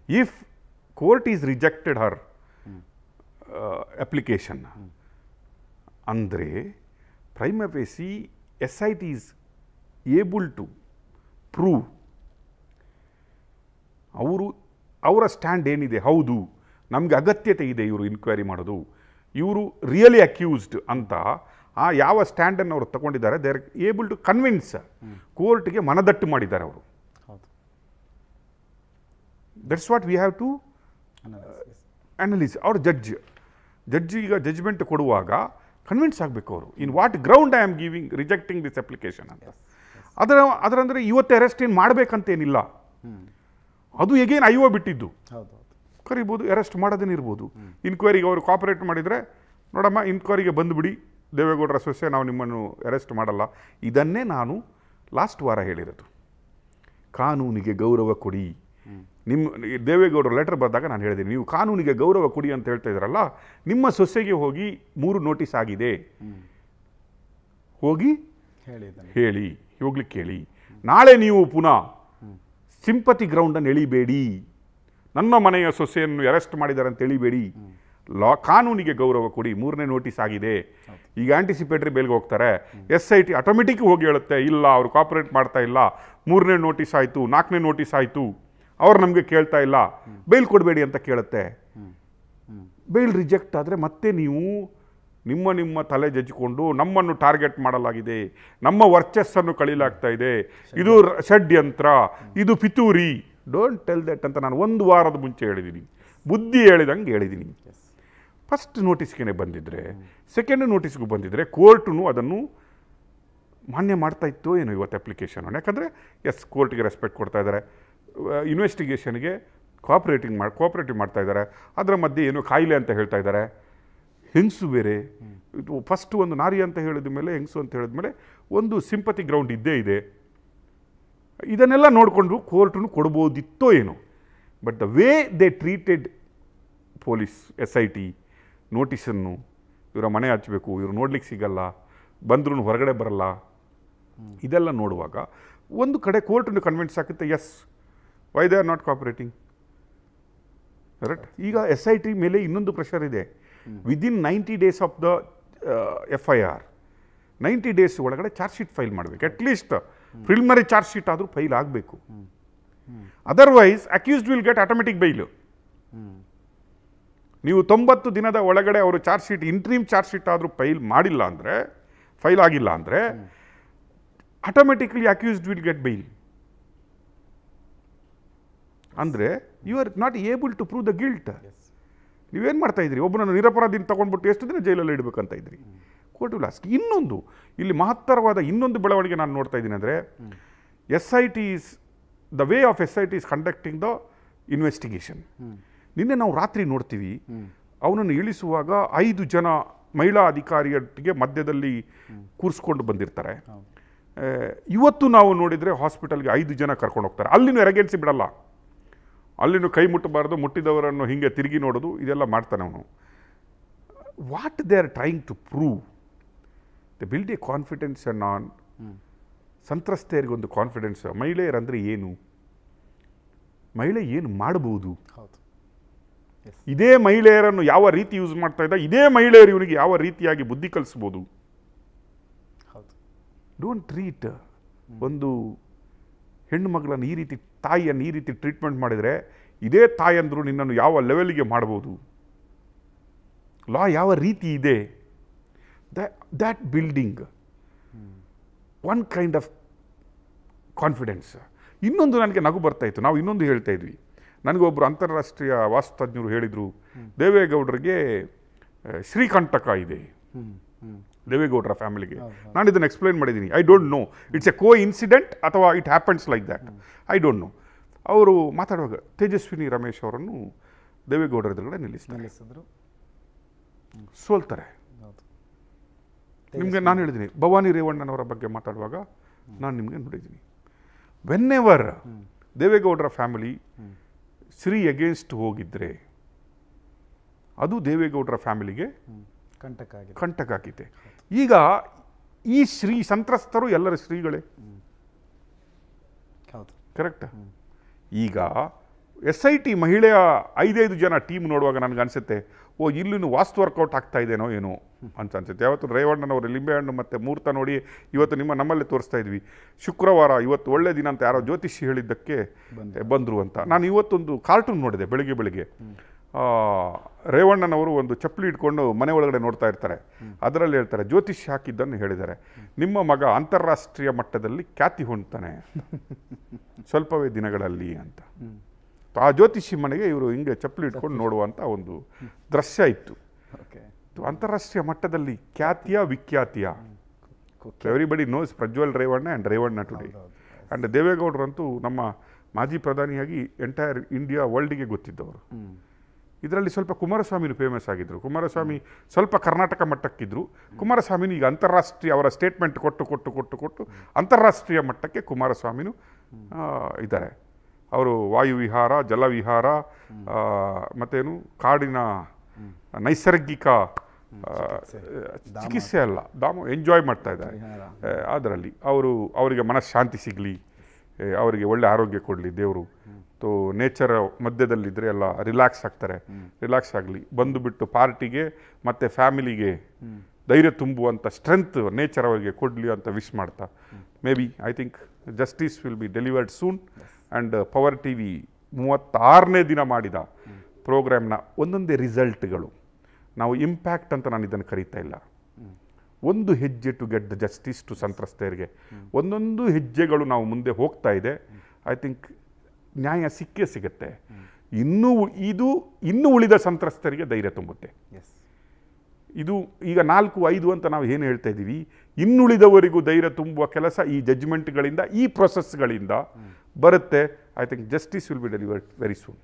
If court is rejected her application, andre prima facie SIT is able to prove ಅವರ stand ಏನಿದೆ, ಹೌದು ನಮಗೆ ಅಗತ್ಯತೆ ಇದೆ ಇವರು ಇನ್ಕ್ವೈರಿ ಮಾಡೋದು, ಇವರು ರಿಯಲಿ ಅಕ್ಯೂಸ್ಡ್ ಅಂತ ಆ ಯಾವ ಸ್ಟ್ಯಾಂಡನ್ನು ಅವರು ತಗೊಂಡಿದ್ದಾರೆ, they are able to convince ಕೋರ್ಟ್ಗೆ ಮನದಟ್ಟು ಮಾಡಿದ್ದಾರೆ ಅವರು. That's what we have to analyse. ಅವ್ರ ಜಡ್ಜ್ ಈಗ ಜಡ್ಜ್ಮೆಂಟ್ ಕೊಡುವಾಗ ಕನ್ವಿನ್ಸ್ ಆಗಬೇಕು ಅವರು, in what ground I am rejecting this application ಅಂತ. ಅದರಂದರೆ ಇವತ್ತು ಅರೆಸ್ಟ್ ಏನು ಮಾಡಬೇಕಂತೇನಿಲ್ಲ, ಅದು ಎಗೇನ್ ಐಒ ಬಿಟ್ಟಿದ್ದು, ಕರಿಬೋದು, ಅರೆಸ್ಟ್ ಮಾಡೋದೇನಿರ್ಬೋದು. ಇನ್ಕ್ವೈರಿಗೆ ಅವರು ಕೋಆಪರೇಟ್ ಮಾಡಿದರೆ, ನೋಡಮ್ಮ ಇನ್ಕ್ವೈರಿಗೆ ಬಂದುಬಿಡಿ ದೇವೇಗೌಡರ ಸೊಸೆ, ನಾವು ನಿಮ್ಮನ್ನು ಅರೆಸ್ಟ್ ಮಾಡಲ್ಲ. ಇದನ್ನೇ ನಾನು ಲಾಸ್ಟ್ ವಾರ ಹೇಳಿರೋದು, ಕಾನೂನಿಗೆ ಗೌರವ ಕೊಡಿ. ನಿಮ್ಮ ದೇವೇಗೌಡರು ಲೆಟರ್ ಬರೆದಾಗ ನಾನು ಹೇಳಿದ್ದೀನಿ, ನೀವು ಕಾನೂನಿಗೆ ಗೌರವ ಕೊಡಿ ಅಂತ ಹೇಳ್ತಾ ಇದ್ದಾರಲ್ಲ, ನಿಮ್ಮ ಸೊಸೆಗೆ ಹೋಗಿ 3 ನೋಟಿಸ್ ಆಗಿದೆ, ಹೋಗಿ ಹೇಳಿ, ಹೋಗ್ಲಿಕ್ಕೆ ಹೇಳಿ. ನಾಳೆ ನೀವು ಪುನಃ ಸಿಂಪತಿ ಗ್ರೌಂಡನ್ನು ಎಳಿಬೇಡಿ, ನನ್ನ ಮನೆಯ ಸೊಸೆಯನ್ನು ಅರೆಸ್ಟ್ ಮಾಡಿದ್ದಾರೆ ಅಂತ ಎಳಿಬೇಡಿ. ಕಾನೂನಿಗೆ ಗೌರವ ಕೊಡಿ. 3ನೇ ನೋಟಿಸ್ ಆಗಿದೆ, ಈಗ ಆಂಟಿಸಿಪೇಟರಿ ಬೇಲ್ಗೆ ಹೋಗ್ತಾರೆ, SIT ಆಟೋಮೆಟಿಕ್ ಹೋಗಿ ಹೇಳುತ್ತೆ, ಇಲ್ಲ ಅವರು ಕೋಆಪರೇಟ್ ಮಾಡ್ತಾ ಇಲ್ಲ, 3ನೇ ನೋಟಿಸ್ ಆಯಿತು, 4ನೇ ನೋಟಿಸ್ ಆಯಿತು, ಅವ್ರು ನಮಗೆ ಕೇಳ್ತಾ ಇಲ್ಲ, ಬೇಲ್ ಕೊಡಬೇಡಿ ಅಂತ ಕೇಳುತ್ತೆ. ಬೇಲ್ ರಿಜೆಕ್ಟ್ ಆದರೆ ಮತ್ತೆ ನೀವು ನಿಮ್ಮ ತಲೆ ಜಜ್ಜಿಕೊಂಡು ನಮ್ಮನ್ನು ಟಾರ್ಗೆಟ್ ಮಾಡಲಾಗಿದೆ, ನಮ್ಮ ವರ್ಚಸ್ಸನ್ನು ಕಳೀಲಾಗ್ತಾ ಇದೆ, ಇದು ಷಡ್ಯಂತ್ರ, ಇದು ಪಿತೂರಿ, ಡೋಂಟ್ ಟೆಲ್ ದಟ್ ಅಂತ ನಾನು 1 ವಾರದ ಮುಂಚೆ ಹೇಳಿದ್ದೀನಿ, ಬುದ್ಧಿ ಹೇಳಿದಂಗೆ ಹೇಳಿದ್ದೀನಿ. ಫಸ್ಟ್ ನೋಟಿಸ್ಗೆ ಬಂದಿದ್ದರೆ, ಸೆಕೆಂಡ್ ನೋಟಿಸ್ಗೂ ಬಂದಿದ್ದರೆ ಕೋರ್ಟು ಅದನ್ನು ಮಾನ್ಯ ಮಾಡ್ತಾ ಇತ್ತು ಏನೋ ಇವತ್ತು ಅಪ್ಲಿಕೇಶನ್. ಯಾಕಂದರೆ ಕೋರ್ಟ್ಗೆ ರೆಸ್ಪೆಕ್ಟ್ ಕೊಡ್ತಾ ಇದ್ದಾರೆ, ಇನ್ವೆಸ್ಟಿಗೇಷನ್ಗೆ ಕೋಆಪರೇಟಿವ್ ಮಾಡ್ತಾ ಇದ್ದಾರೆ. ಅದರ ಮಧ್ಯೆ ಏನೋ ಕಾಯಿಲೆ ಅಂತ ಹೇಳ್ತಾ ಇದ್ದಾರೆ, ಹೆಂಗಸು ಬೇರೆ. ಫಸ್ಟ್ ಒಂದು ನಾರಿ ಅಂತ ಹೇಳಿದ ಮೇಲೆ, ಹೆಂಗಸು ಅಂತ ಹೇಳಿದ ಮೇಲೆ ಒಂದು ಸಿಂಪತಿ ಗ್ರೌಂಡ್ ಇದ್ದೇ ಇದೆ. ಇದನ್ನೆಲ್ಲ ನೋಡಿಕೊಂಡು ಕೋರ್ಟನ್ನು ಕೊಡ್ಬೋದಿತ್ತೋ ಏನೋ. But the way they treated police, SIT ನೋಟಿಸನ್ನು, ಇವರ ಮನೆ ಹಚ್ಚಬೇಕು, ಇವರು ನೋಡ್ಲಿಕ್ಕೆ ಸಿಗಲ್ಲ, ಬಂದ್ರೂ ಹೊರಗಡೆ ಬರಲ್ಲ, ಇದೆಲ್ಲ ನೋಡುವಾಗ ಒಂದು ಕಡೆ ಕೋರ್ಟನ್ನು ಕನ್ವಿನ್ಸ್ ಆಗುತ್ತೆ, yes why they are not cooperating. Correct. ಈಗ SIT ಮೇಲೆ ಇನ್ನೊಂದು ಪ್ರೆಷರ್ ಇದೆ. Within 90 days of the FIR, 90 days ಒಳಗಡೆ ಚಾರ್ಜ್ ಶೀಟ್ ಫೈಲ್ ಮಾಡಬೇಕು. ಅಟ್ಲೀಸ್ಟ್ ಪ್ರಿಲಿಮಿನರಿ ಚಾರ್ಜ್ ಶೀಟ್ ಆದರೂ ಫೈಲ್ ಆಗಬೇಕು. Otherwise accused will get automatic bail. ನೀವು 90 ದಿನದ ಒಳಗಡೆ ಅವರು charge sheet, interim charge sheet ಆದರೂ ಫೈಲ್ ಆಗಿಲ್ಲ ಅಂದರೆ automatically accused will get bail. ಅಂದರೆ you are not able to prove the guilt. ನೀವೇನು ಮಾಡ್ತಾ ಇದ್ರಿ, ಒಬ್ಬನನ್ನು ನಿರಪರಾಧಿನ ತೊಗೊಂಡ್ಬಿಟ್ಟು ಎಷ್ಟು ದಿನ ಜೈಲಲ್ಲಿ ಇಡಬೇಕಂತ ಇದ್ರಿ. Court will ask. ಇನ್ನೊಂದು ಇಲ್ಲಿ ಮಹತ್ತರವಾದ ಇನ್ನೊಂದು ಬೆಳವಣಿಗೆ ನಾನು ನೋಡ್ತಾ ಇದ್ದೀನಿ ಅಂದರೆ, SIT is the way of SIT is conducting the investigation. ನಿನ್ನೆ ನಾವು ರಾತ್ರಿ ನೋಡ್ತೀವಿ, ಅವನನ್ನು ಇಳಿಸುವಾಗ 5 ಜನ ಮಹಿಳಾ ಅಧಿಕಾರಿಯೊಟ್ಟಿಗೆ ಮಧ್ಯದಲ್ಲಿ ಕೂರಿಸ್ಕೊಂಡು ಬಂದಿರ್ತಾರೆ. ಇವತ್ತು ನಾವು ನೋಡಿದರೆ ಹಾಸ್ಪಿಟಲ್ಗೆ 5 ಜನ ಕರ್ಕೊಂಡು ಹೋಗ್ತಾರೆ. ಅಲ್ಲಿನೂ ಎರಗೆನ್ಸಿ ಬಿಡಲ್ಲ, ಅಲ್ಲಿನೂ ಕೈ ಮುಟ್ಟಬಾರ್ದು, ಮುಟ್ಟಿದವರನ್ನು ಹೀಗೆ ತಿರುಗಿ ನೋಡೋದು, ಇದೆಲ್ಲ ಮಾಡ್ತಾನೆ ಅವನು. What they are trying to prove? They build a confidence on ಸಂತ್ರಸ್ತೆಯರಿಗೊಂದು ಕಾನ್ಫಿಡೆನ್ಸ್. ಮಹಿಳೆಯರಂದರೆ ಏನು, ಮಹಿಳೆ ಏನು ಮಾಡಬಹುದು, ಇದೇ ಮಹಿಳೆಯರನ್ನು ಯಾವ ರೀತಿ ಯೂಸ್ ಮಾಡ್ತಾ ಇದ್ದ, ಇದೇ ಮಹಿಳೆಯರು ಇವನಿಗೆ ಯಾವ ರೀತಿಯಾಗಿ ಬುದ್ಧಿ ಕಲಿಸ್ಬೋದು. ಡೋಂಟ್ ಟ್ರೀಟ್ ಒಂದು ಹೆಣ್ಣು ಮಗಳನ್ನು ಈ ರೀತಿ, ತಾಯಿಯನ್ನು ಈ ರೀತಿ ಟ್ರೀಟ್ಮೆಂಟ್ ಮಾಡಿದರೆ, ಇದೇ ತಾಯಂದರು ನಿನ್ನನ್ನು ಯಾವ ಲೆವೆಲ್ಗೆ ಮಾಡ್ಬೋದು, ಲಾ ಯಾವ ರೀತಿ ಇದೆ, that building one kind of confidence. ಇನ್ನೊಂದು ನನಗೆ ನಗು ಬರ್ತಾಯಿತ್ತು, ನಾವು ಇನ್ನೊಂದು ಹೇಳ್ತಾ ಇದ್ವಿ. ನನಗೊಬ್ಬರು ಅಂತಾರಾಷ್ಟ್ರೀಯ ವಾಸ್ತುತಜ್ಞರು ಹೇಳಿದರು, ದೇವೇಗೌಡರಿಗೆ ಶ್ರೀಕಂಟಕ ಇದೆ, ದೇವೇಗೌಡರ ಫ್ಯಾಮಿಲಿಗೆ. ನಾನು ಇದನ್ನು ಎಕ್ಸ್ಪ್ಲೈನ್ ಮಾಡಿದ್ದೀನಿ. I don't know it's a coincidence ಅಥವಾ it happens like that, I don't know. ಅವರು ಮಾತಾಡುವಾಗ ತೇಜಸ್ವಿನಿ ರಮೇಶ್ ಅವರನ್ನು ದೇವೇಗೌಡರ ಎದುರುಗಡೆ ನಿಲ್ಲಿಸಿದ್ರು, ಸೋಲ್ತಾರೆ. ನಿಮಗೆ ನಾನು ಹೇಳಿದ್ದೀನಿ, ಭವಾನಿ ರೇವಣ್ಣನವರ ಬಗ್ಗೆ ಮಾತಾಡುವಾಗ ನಾನು ನಿಮಗೆ ನೋಡಿದ್ದೀನಿ, ವೆನ್ ಎವರ್ ದೇವೇಗೌಡರ ಫ್ಯಾಮಿಲಿ ಶ್ರೀ ಅಗೇನ್ಸ್ಟ್ ಹೋಗಿದ್ರೆ ಅದು ದೇವೇಗೌಡರ ಫ್ಯಾಮಿಲಿಗೆ ಕಂಟಕ ಆಗಿದೆ. ಈಗ ಈ ಸಂತ್ರಸ್ತರು ಎಲ್ಲರ ಶ್ರೀಗಳೇ, ಕರೆಕ್ಟ್. ಈಗ SIT ಮಹಿಳೆಯ 5 ಜನ ಟೀಮ್ ನೋಡುವಾಗ ನನಗೆ ಅನಿಸುತ್ತೆ, ಓ ಇಲ್ಲಿನೂ ವಾಸ್ತು ವರ್ಕೌಟ್ ಆಗ್ತಾ ಇದೇನೋ ಏನೋ ಅಂತ ಅನ್ಸುತ್ತೆ. ಯಾವತ್ತು ರೇವಣ್ಣನವರು ಲಿಂಬೆಹಣ್ಣು ಮತ್ತು ಮುಹೂರ್ತ ನೋಡಿ ಇವತ್ತು ನಮ್ಮಲ್ಲೇ ತೋರಿಸ್ತಾ ಇದ್ವಿ. ಶುಕ್ರವಾರ ಇವತ್ತು ಒಳ್ಳೆ ದಿನ ಅಂತ ಯಾರೋ ಜ್ಯೋತಿಷಿ ಹೇಳಿದ್ದಕ್ಕೆ ಬಂದರು ಅಂತ. ನಾನು ಇವತ್ತೊಂದು ಕಾರ್ಟೂನ್ ನೋಡಿದೆ ಬೆಳಿಗ್ಗೆ. ರೇವಣ್ಣನವರು ಒಂದು ಚಪ್ಪಲಿ ಇಟ್ಕೊಂಡು ಮನೆ ಒಳಗಡೆ ನೋಡ್ತಾ ಇರ್ತಾರೆ. ಅದರಲ್ಲಿ ಹೇಳ್ತಾರೆ, ಜ್ಯೋತಿಷಿ ಹಾಕಿದ್ದನ್ನು ಹೇಳಿದ್ದಾರೆ, ನಿಮ್ಮ ಮಗ ಅಂತಾರಾಷ್ಟ್ರೀಯ ಮಟ್ಟದಲ್ಲಿ ಖ್ಯಾತಿ ಹೊಂದ್ತಾನೆ ಸ್ವಲ್ಪವೇ ದಿನಗಳಲ್ಲಿ ಅಂತ. ಆ ಜ್ಯೋತಿಷಿ ಮನೆಗೆ ಇವರು ಹಿಂಗೆ ಚಪ್ಪಲಿ ಇಟ್ಕೊಂಡು ನೋಡುವಂಥ ಒಂದು ದೃಶ್ಯ ಇತ್ತು. ಅಂತಾರಾಷ್ಟ್ರೀಯ ಮಟ್ಟದಲ್ಲಿ ಖ್ಯಾತಿಯ ವಿಖ್ಯಾತಿಯ, everybody knows Prajwal Revanna and Revanna today. And ದೇವೇಗೌಡರಂತೂ ನಮ್ಮ ಮಾಜಿ ಪ್ರಧಾನಿಯಾಗಿ ಎಂಟೈರ್ ಇಂಡಿಯಾ ವರ್ಲ್ಡಿಗೆ ಗೊತ್ತಿದ್ದವರು. ಇದರಲ್ಲಿ ಸ್ವಲ್ಪ ಕುಮಾರಸ್ವಾಮಿನೂ ಫೇಮಸ್ ಆಗಿದ್ದರು. ಕುಮಾರಸ್ವಾಮಿ ಸ್ವಲ್ಪ ಕರ್ನಾಟಕ ಮಟ್ಟಕ್ಕಿದ್ರು. ಕುಮಾರಸ್ವಾಮಿನೂ ಈಗ ಅಂತಾರಾಷ್ಟ್ರೀಯ, ಅವರ ಸ್ಟೇಟ್ಮೆಂಟ್ ಕೊಟ್ಟು ಅಂತಾರಾಷ್ಟ್ರೀಯ ಮಟ್ಟಕ್ಕೆ ಕುಮಾರಸ್ವಾಮಿನೂ ಇದ್ದಾರೆ. ಅವರು ವಾಯುವಿಹಾರ, ಜಲವಿಹಾರ, ಮತ್ತೇನು ಕಾಡಿನ ನೈಸರ್ಗಿಕ ಚಿಕಿತ್ಸೆ ಅಲ್ಲ, ಎಂಜಾಯ್ ಮಾಡ್ತಾ ಇದ್ದಾರೆ ಅದರಲ್ಲಿ. ಅವರಿಗೆ ಮನಃಶಾಂತಿ ಸಿಗಲಿ, ಅವರಿಗೆ ಒಳ್ಳೆ ಆರೋಗ್ಯ ಕೊಡಲಿ ದೇವರು. ನೇಚರ್ ಮಧ್ಯದಲ್ಲಿದ್ದರೆ ಎಲ್ಲ ರಿಲ್ಯಾಕ್ಸ್ ಆಗಲಿ. ಬಂದುಬಿಟ್ಟು ಪಾರ್ಟಿಗೆ ಮತ್ತು ಫ್ಯಾಮಿಲಿಗೆ ಧೈರ್ಯ ತುಂಬುವಂಥ ಸ್ಟ್ರೆಂತ್ ನೇಚರ್ ಅವರಿಗೆ ಕೊಡಲಿ ಅಂತ ವಿಶ್ ಮಾಡ್ತಾ, may be I think justice will be delivered soon. And power TV 36ನೇ ದಿನ ಮಾಡಿದ ಪ್ರೋಗ್ರಾಮ್ನ ಒಂದೊಂದೇ ರಿಸಲ್ಟ್ಗಳು, ನಾವು ಇಂಪ್ಯಾಕ್ಟ್ ಅಂತ ನಾನು ಇದನ್ನು ಕರೀತಾ ಇಲ್ಲ, ಒಂದು ಹೆಜ್ಜೆ to get the justice to ಸಂತ್ರಸ್ತೆಯರಿಗೆ ಒಂದೊಂದು ಹೆಜ್ಜೆಗಳು ನಾವು ಮುಂದೆ ಹೋಗ್ತಾ ಇದೆ. ಐ ಥಿಂಕ್ ನ್ಯಾಯ ಸಿಗುತ್ತೆ. ಇನ್ನೂ ಉಳಿದ ಸಂತ್ರಸ್ತರಿಗೆ ಧೈರ್ಯ ತುಂಬುತ್ತೆ. ಇದು ಈಗ 4-5 ಅಂತ ನಾವು ಏನು ಹೇಳ್ತಾ ಇದ್ದೀವಿ, ಇನ್ನುಳಿದವರಿಗೂ ಧೈರ್ಯ ತುಂಬುವ ಕೆಲಸ ಈ ಜಡ್ಜ್ಮೆಂಟ್ಗಳಿಂದ, ಈ ಪ್ರೊಸೆಸ್ಗಳಿಂದ ಬರುತ್ತೆ. I think justice will be delivered very soon.